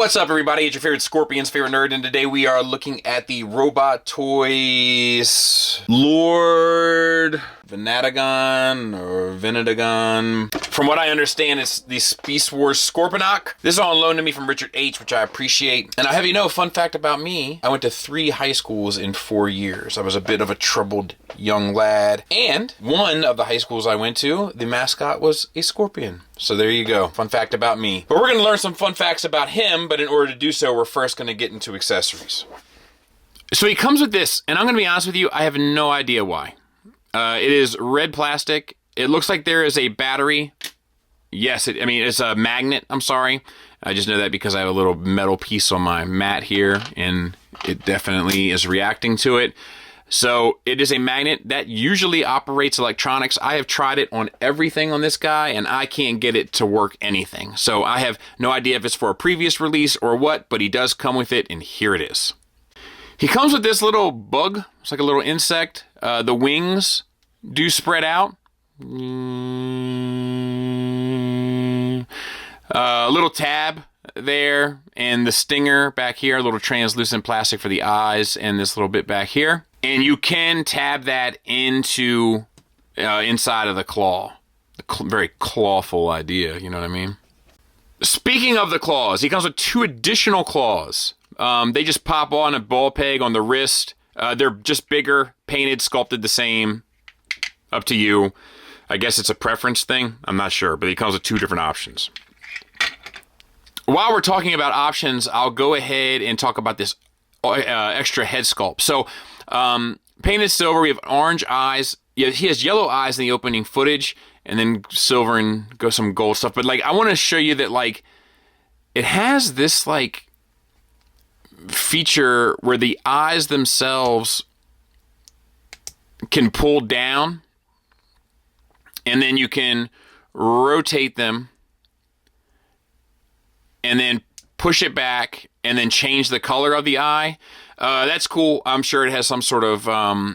What's up, everybody? It's your favorite Scorpion's favorite nerd, and today we are looking at the Robot Toys Lord Venatagon or Venatagon. From what I understand, it's the Beast Wars Scorponok. This is on loan to me from Richard H., which I appreciate. And I'll have you know, fun fact about me, I went to 3 high schools in 4 years. I was a bit of a troubled young lad. And one of the high schools I went to, the mascot was a scorpion. So there you go. Fun fact about me. But we're going to learn some fun facts about him, but in order to do so, we're first going to get into accessories. So he comes with this, and I'm going to be honest with you, I have no idea why. It is red plastic. It looks like there is a battery. Yes, it's a magnet. I'm sorry. I just know that because I have a little metal piece on my mat here, and it definitely is reacting to it. So it is a magnet that usually operates electronics. I have tried it on everything on this guy, and I can't get it to work anything. So I have no idea if it's for a previous release or what, but he does come with it, and here it is. He comes with this little bug. It's like a little insect. The wings do spread out. A little tab there, and the stinger back here, a little translucent plastic for the eyes, and this little bit back here. And you can tab that into inside of the claw. Very clawful idea, you know what I mean? Speaking of the claws, he comes with 2 additional claws. They just pop on a ball peg on the wrist. They're just bigger, painted, sculpted the same. Up to you. I guess it's a preference thing. I'm not sure, but he comes with 2 different options. While we're talking about options, I'll go ahead and talk about this extra head sculpt. So, painted silver, we have orange eyes. Yeah, he has yellow eyes in the opening footage, and then silver and some gold stuff. But I want to show you that it has this feature where the eyes themselves can pull down, and then you can rotate them, and then push it back, and then change the color of the eye. That's cool. I'm sure it has some sort of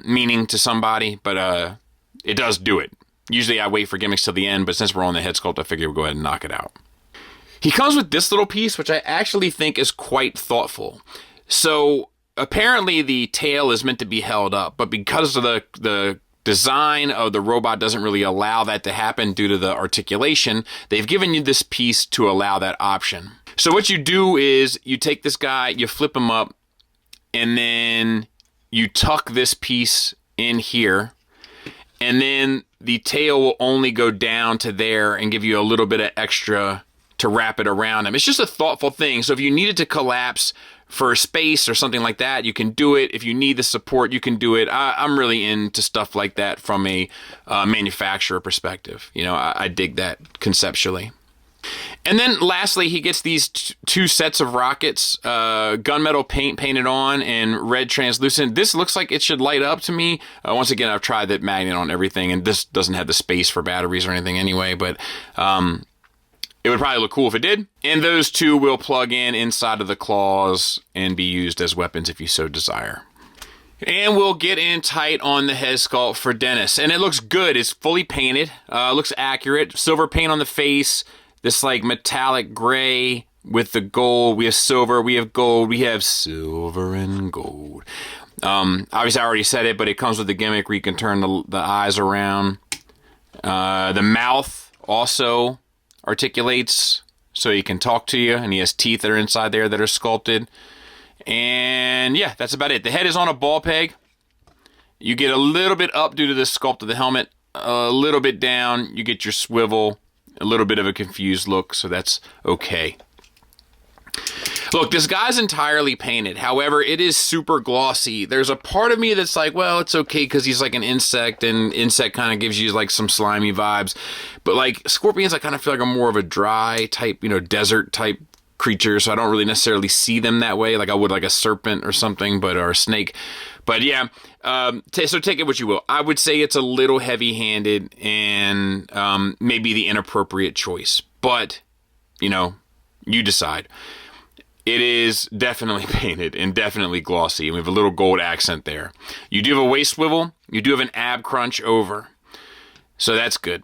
meaning to somebody, but it does do it. Usually I wait for gimmicks till the end, but since we're on the head sculpt, I figure we'll go ahead and knock it out. He comes with this little piece, which I actually think is quite thoughtful. So apparently the tail is meant to be held up, but because of the design of the robot doesn't really allow that to happen due to the articulation, they've given you this piece to allow that option. So what you do is you take this guy, you flip him up, and then you tuck this piece in here, and then the tail will only go down to there and give you a little bit of extra to wrap it around him. It's just a thoughtful thing. So if you needed to collapse for space or something like that, you can do it. If you need the support, you can do it. I'm really into stuff like that from a manufacturer perspective. You know, I dig that conceptually. And then lastly, he gets these 2 sets of rockets, gunmetal paint painted on and red translucent. This looks like it should light up to me. Once again, I've tried that magnet on everything, and this doesn't have the space for batteries or anything anyway, but it would probably look cool if it did. And those 2 will plug in inside of the claws and be used as weapons if you so desire. And we'll get in tight on the head sculpt for Dennis. And it looks good. It's fully painted. Looks accurate. Silver paint on the face. This metallic gray with the gold. We have silver, we have gold, we have silver and gold. Obviously I already said it, but it comes with the gimmick where you can turn the eyes around. The mouth also articulates so he can talk to you, and he has teeth that are inside there that are sculpted. And yeah, that's about it. The head is on a ball peg. You get a little bit up due to the sculpt of the helmet, a little bit down, you get your swivel. A little bit of a confused look, so that's okay. Look, this guy's entirely painted. However, it is super glossy. There's a part of me that's like, well, it's okay because he's like an insect, and insect kind of gives you some slimy vibes. But scorpions, I kind of feel like are more of a dry type, desert type creature, so I don't really necessarily see them that way like I would a serpent or something, or a snake. But yeah, so take it what you will. I would say it's a little heavy-handed and maybe the inappropriate choice. But, you decide. It is definitely painted and definitely glossy. We have a little gold accent there. You do have a waist swivel. You do have an ab crunch over. So that's good.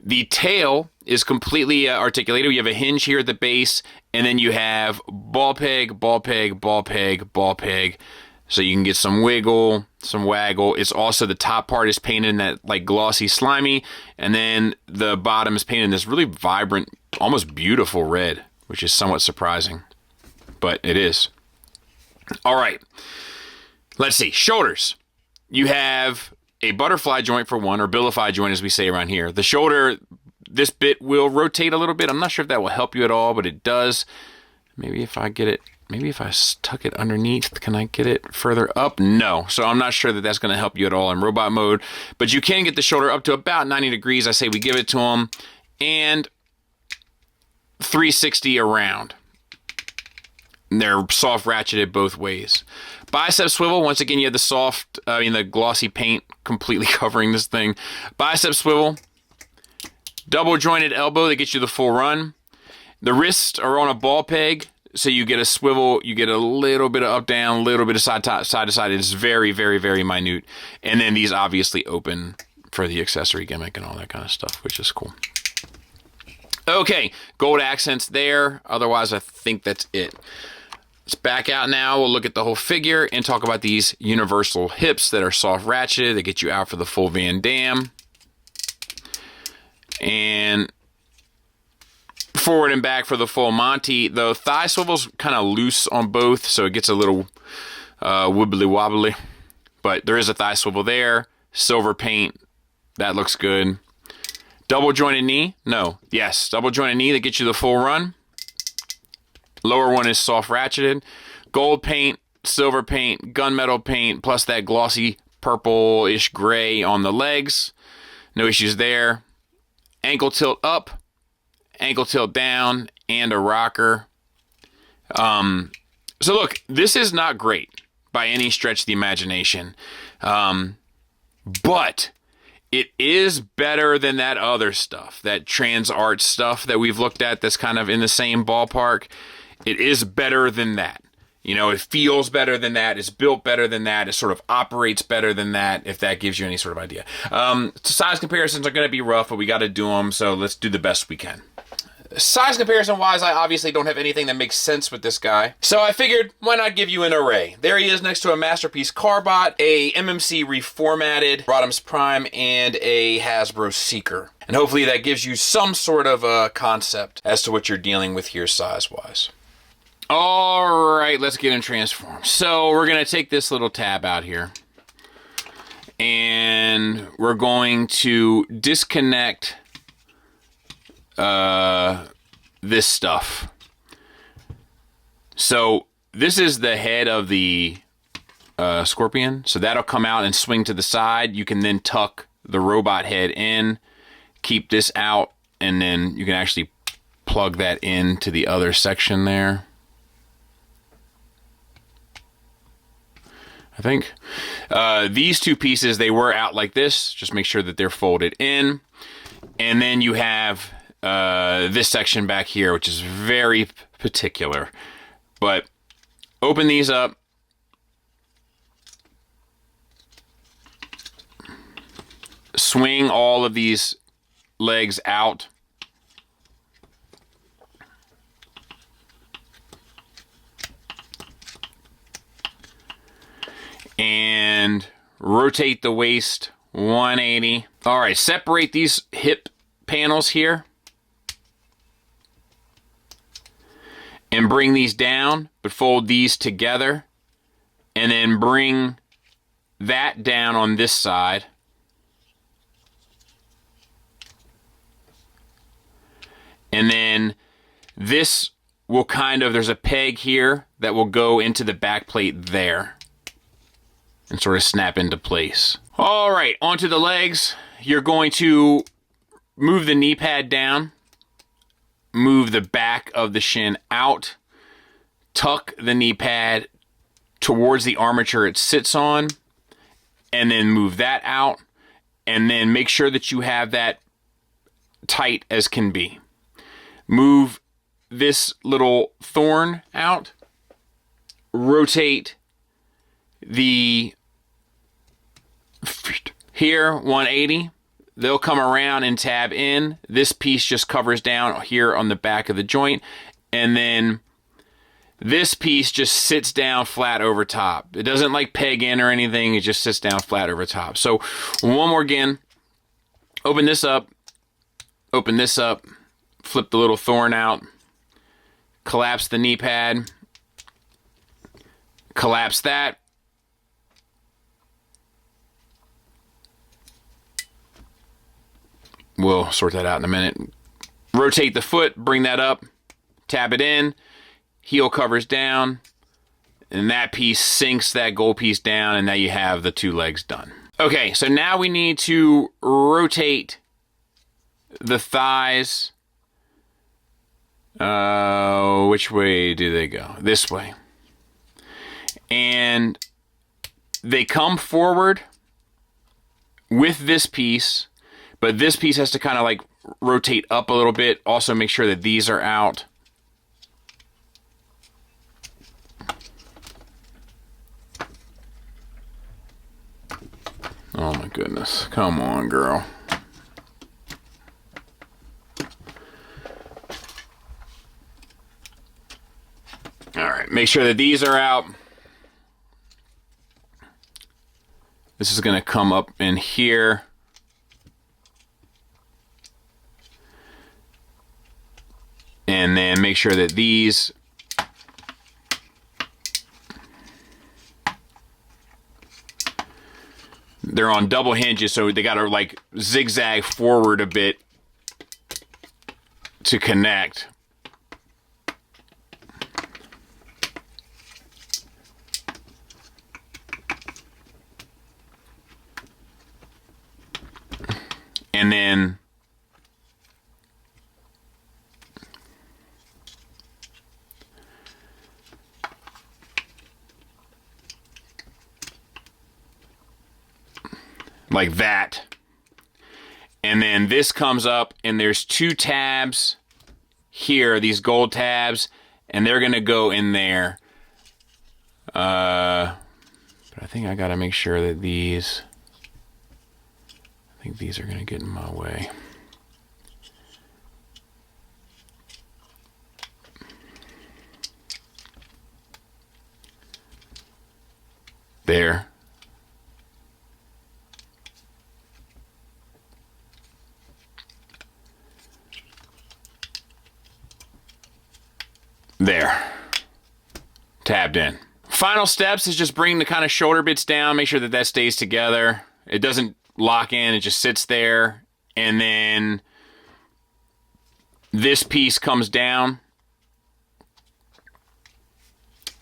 The tail is completely articulated. You have a hinge here at the base, and then you have ball peg, ball peg, ball peg, ball peg. So you can get some wiggle, some waggle. It's also, the top part is painted in that like glossy, slimy, and then the bottom is painted in this really vibrant, almost beautiful red, which is somewhat surprising, but it is. All right, let's see. Shoulders. You have a butterfly joint for one, or billify joint as we say around here. The shoulder, this bit will rotate a little bit. I'm not sure if that will help you at all, but it does. Maybe if I get it, maybe if I tuck it underneath, can I get it further up? No. So I'm not sure that that's going to help you at all in robot mode, but you can get the shoulder up to about 90 degrees. I say we give it to them, and 360 around. They're soft ratcheted both ways. Bicep swivel, once again, you have the glossy paint completely covering this thing. Bicep swivel, double jointed elbow that gets you the full run. The wrists are on a ball peg, so you get a swivel, you get a little bit of up down, a little bit of side to side. It's very, very, very minute. And then these obviously open for the accessory gimmick and all that kind of stuff, which is cool. Okay, gold accents there. Otherwise, I think that's it. Let's back out now. We'll look at the whole figure and talk about these universal hips that are soft ratcheted. They get you out for the full Van Damme. And forward and back for the full Monty. The thigh swivel's kind of loose on both, so it gets a little wibbly wobbly. But there is a thigh swivel there. Silver paint. That looks good. Double jointed knee. No. Yes. Double jointed knee that gets you the full run. Lower one is soft ratcheted. Gold paint, silver paint, gunmetal paint, plus that glossy purple-ish gray on the legs. No issues there. Ankle tilt up, ankle tilt down, and a rocker. So look, this is not great by any stretch of the imagination. But it is better than that other stuff, that trans art stuff that we've looked at that's kind of in the same ballpark. It is better than that. You know, it feels better than that. It's built better than that. It sort of operates better than that, if that gives you any sort of idea. Size comparisons are going to be rough, but we got to do them, so let's do the best we can. Size comparison-wise, I obviously don't have anything that makes sense with this guy. So I figured, why not give you an array? There he is next to a Masterpiece Carbot, a MMC reformatted Rodimus Prime, and a Hasbro Seeker. And hopefully that gives you some sort of a concept as to what you're dealing with here size-wise. All right, let's get in transform. So we're going to take this little tab out here, and we're going to disconnect this stuff. So this is the head of the Scorpion, so that'll come out and swing to the side. You can then tuck the robot head in, keep this out, and then you can actually plug that into the other section there. I think. These two pieces, they were out like this. Just make sure that they're folded in. And then you have this section back here, which is very particular. But open these up. Swing all of these legs out. And rotate the waist 180. All right, separate these hip panels here. And bring these down, but fold these together. And then bring that down on this side. And then this will kind of, there's a peg here that will go into the back plate there. And sort of snap into place. All right, onto the legs. You're going to move the knee pad down, move the back of the shin out, tuck the knee pad towards the armature it sits on, and then move that out, and then make sure that you have that tight as can be. Move this little thorn out, rotate the here 180, they'll come around and tab in. This piece just covers down here on the back of the joint, and then this piece just sits down flat over top. It doesn't like peg in or anything, it just sits down flat over top. So one more again, open this up, flip the little thorn out, collapse the knee pad, collapse that, we'll sort that out in a minute. Rotate the foot, bring that up, tab it in, heel covers down, and that piece sinks that gold piece down, and now you have the two legs done. Okay, so now we need to rotate the thighs. Which way do they go? This way. And they come forward with this piece, but this piece has to kind of like rotate up a little bit. Also make sure that these are out. Oh my goodness. Come on, girl. All right, make sure that these are out. This is going to come up in here. And then make sure that these they're on double hinges, so they got to like zigzag forward a bit to connect. And then like that. And then this comes up and there's two tabs here, these gold tabs, and they're going to go in there. But I think I got to make sure that these, I think these are going to get in my way. There. There. Tabbed in. Final steps is just bring the kind of shoulder bits down, make sure that that stays together. It doesn't lock in, it just sits there. And then this piece comes down.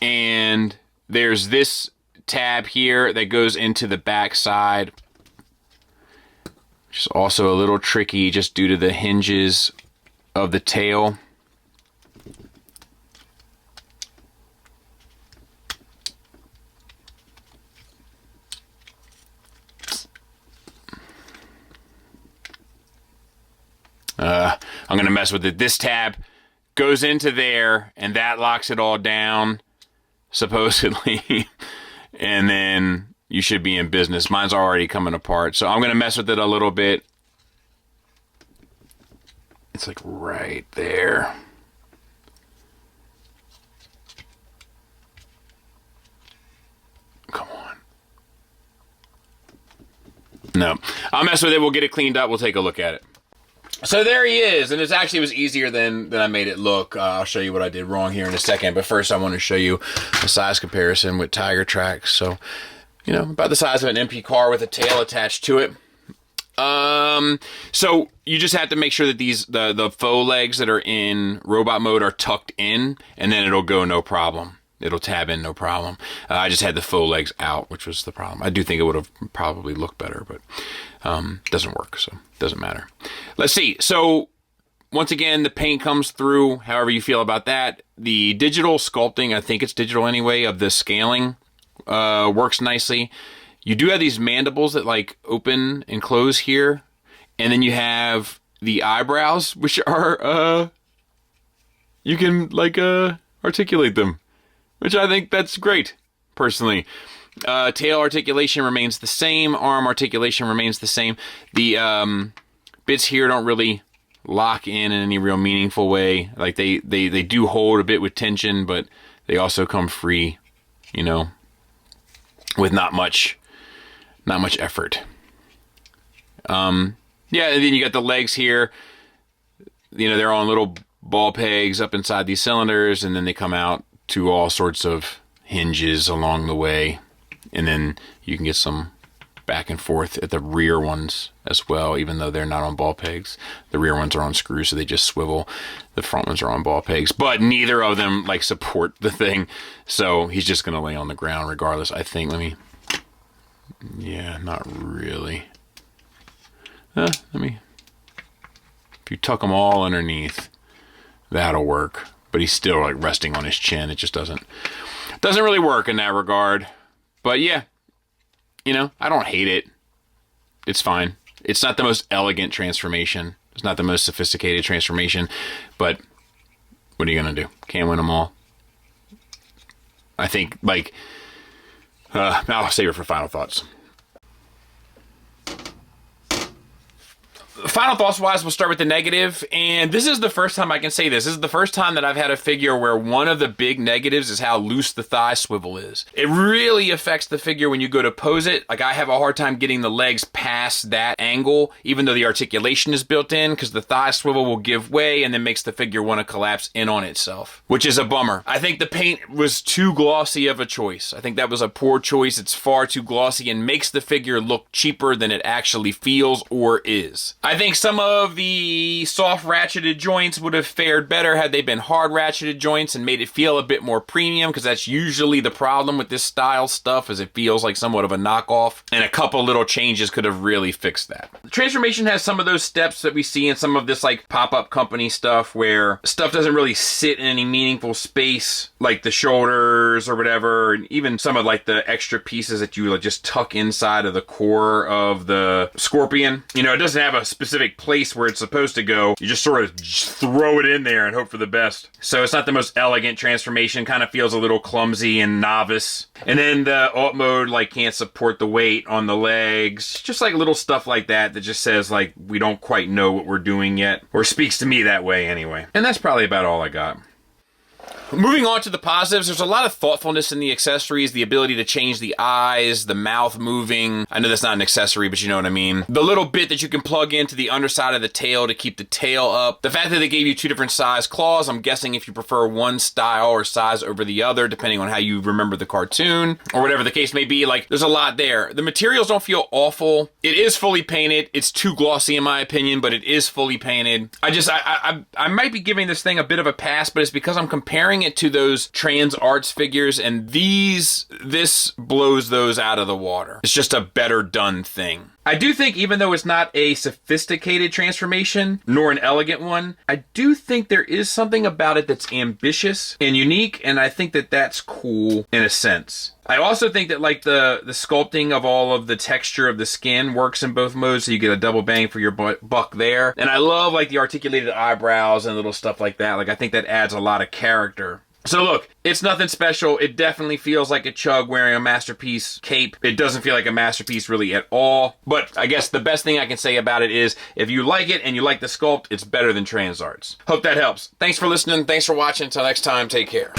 And there's this tab here that goes into the back side, which is also a little tricky just due to the hinges of the tail. I'm going to mess with it. This tab goes into there, and that locks it all down, supposedly. And then you should be in business. Mine's already coming apart, so I'm going to mess with it a little bit. It's like right there. Come on. No. I'll mess with it. We'll get it cleaned up. We'll take a look at it. So there he is, and it actually was easier than I made it look. I'll show you what I did wrong here in a second, but first I want to show you a size comparison with Tiger Tracks. So, you know, about the size of an MP car with a tail attached to it. So you just have to make sure that these the faux legs that are in robot mode are tucked in, and then it'll go no problem. It'll tab in no problem. I just had the faux legs out, which was the problem. I do think it would have probably looked better, but doesn't work, so doesn't matter. Let's see. So once again, the paint comes through, however you feel about that. The digital sculpting, I think it's digital anyway, of the scaling works nicely. You do have these mandibles that like open and close here, and then you have the eyebrows, which are you can like articulate them, which I think that's great, personally. Tail articulation remains the same. Arm articulation remains the same. The bits here don't really lock in any real meaningful way. Like they do hold a bit with tension, but they also come free, you know, with not much effort. Yeah, and then you got the legs here. You know, they're on little ball pegs up inside these cylinders, and then they come out to all sorts of hinges along the way. And then you can get some back and forth at the rear ones as well, even though they're not on ball pegs. The rear ones are on screws, so they just swivel. The front ones are on ball pegs, but neither of them like support the thing. So he's just going to lay on the ground regardless, I think. Yeah, not really. If you tuck them all underneath, that'll work. But he's still like resting on his chin. It just doesn't really work in that regard. But yeah, you know, I don't hate it. It's fine. It's not the most elegant transformation. It's not the most sophisticated transformation. But what are you going to do? Can't win them all. I think, like, I'll save it for final thoughts. Final thoughts wise, we'll start with the negative, and this is the first time I can say this. This is the first time that I've had a figure where one of the big negatives is how loose the thigh swivel is. It really affects the figure when you go to pose it. Like, I have a hard time getting the legs past that angle, even though the articulation is built in, because the thigh swivel will give way and then makes the figure want to collapse in on itself, which is a bummer. I think the paint was too glossy of a choice. I think that was a poor choice. It's far too glossy and makes the figure look cheaper than it actually feels or is. I think some of the soft ratcheted joints would have fared better had they been hard ratcheted joints and made it feel a bit more premium, because that's usually the problem with this style stuff, is it feels like somewhat of a knockoff, and a couple little changes could have really fixed that. The transformation has some of those steps that we see in some of this like pop-up company stuff, where stuff doesn't really sit in any meaningful space, like the shoulders or whatever, and even some of like the extra pieces that you like just tuck inside of the core of the Scorpion. You know, it doesn't have a specific place where it's supposed to go. You just sort of throw it in there and hope for the best. So it's not the most elegant transformation. Kind of feels a little clumsy and novice. And then the alt mode like can't support the weight on the legs. Just like little stuff like that that just says like we don't quite know what we're doing yet, or speaks to me that way anyway. And that's probably about all I got. Moving on to the positives, there's a lot of thoughtfulness in the accessories, the ability to change the eyes, the mouth moving. I know that's not an accessory, but you know what I mean. The little bit that you can plug into the underside of the tail to keep the tail up. The fact that they gave you two different size claws, I'm guessing if you prefer one style or size over the other, depending on how you remember the cartoon, or whatever the case may be, like, there's a lot there. The materials don't feel awful. It is fully painted. It's too glossy in my opinion, but it is fully painted. I might be giving this thing a bit of a pass, but it's because I'm comparing it to those trans arts figures, and this blows those out of the water. It's just a better done thing. I do think, even though it's not a sophisticated transformation, nor an elegant one, I do think there is something about it that's ambitious and unique, and I think that that's cool in a sense. I also think that like the sculpting of all of the texture of the skin works in both modes, so you get a double bang for your buck there. And I love like the articulated eyebrows and little stuff like that. Like, I think that adds a lot of character. So look, it's nothing special. It definitely feels like a chug wearing a Masterpiece cape. It doesn't feel like a Masterpiece really at all. But I guess the best thing I can say about it is, if you like it and you like the sculpt, it's better than trans arts. Hope that helps. Thanks for listening. Thanks for watching. Until next time, take care.